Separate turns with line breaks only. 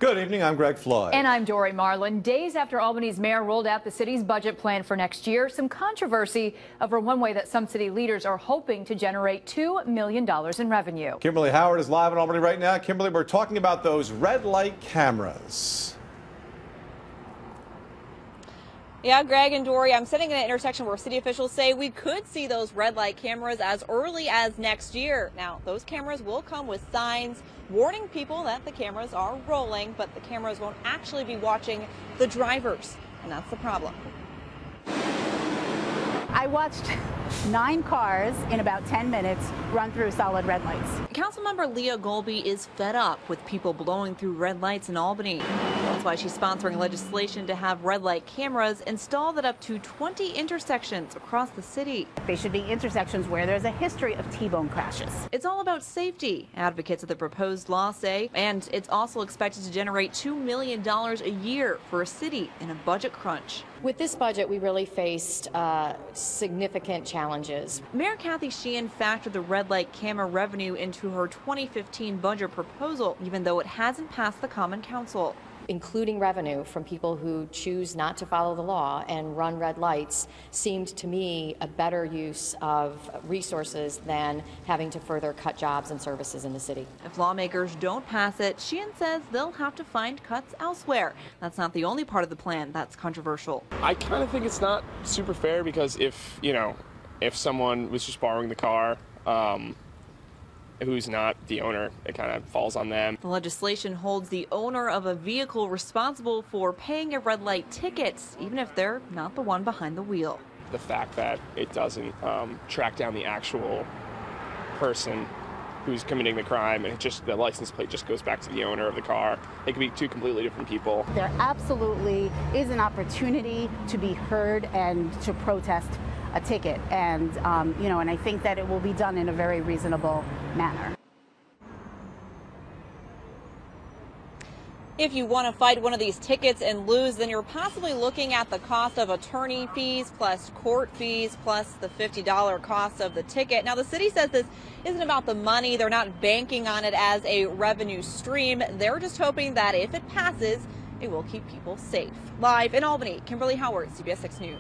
Good evening, I'm Greg Floyd.
And I'm Dory Marlin. Days after Albany's mayor rolled out the city's budget plan for next year, some controversy over one way that some city leaders are hoping to generate $2 million in revenue.
Kimberly Howard is live in Albany right now. Kimberly, we're talking about those red light cameras.
Yeah, Greg and Dory, I'm sitting in an intersection where city officials say we could see those red light cameras as early as next year. Now, those cameras will come with signs warning people that the cameras are rolling, but the cameras won't actually be watching the drivers, and that's the problem.
I watched 9 cars in about 10 minutes run through solid red lights.
Councilmember Leah Golby is fed up with people blowing through red lights in Albany. That's why she's sponsoring legislation to have red light cameras installed at up to 20 intersections across the city.
They should be intersections where there's a history of T-bone crashes.
It's all about safety, advocates of the proposed law say, and it's also expected to generate $2 million a year for a city in a budget crunch.
With this budget, we really faced significant challenges.
Mayor Kathy Sheehan factored the red light camera revenue into her 2015 budget proposal, even though it hasn't passed the Common Council.
Including revenue from people who choose not to follow the law and run red lights seemed to me a better use of resources than having to further cut jobs and services in the city.
If lawmakers don't pass it, Sheehan says they'll have to find cuts elsewhere. That's not the only part of the plan that's controversial.
I kind of think it's not super fair because if someone was just borrowing the car, who's not the owner, it kind of falls on them.
The legislation holds the owner of a vehicle responsible for paying a red light ticket, even if they're not the one behind the wheel.
The fact that it doesn't track down the actual person who's committing the crime, and the license plate just goes back to the owner of the car. They could be two completely different people.
There absolutely is an opportunity to be heard and to protest a ticket, and and I think that it will be done in a very reasonable manner.
If you want to fight one of these tickets and lose, then you're possibly looking at the cost of attorney fees plus court fees plus the $50 cost of the ticket. Now, the city says this isn't about the money. They're not banking on it as a revenue stream. They're just hoping that if it passes, it will keep people safe. Live in Albany, Kimberly Howard, CBS 6 News.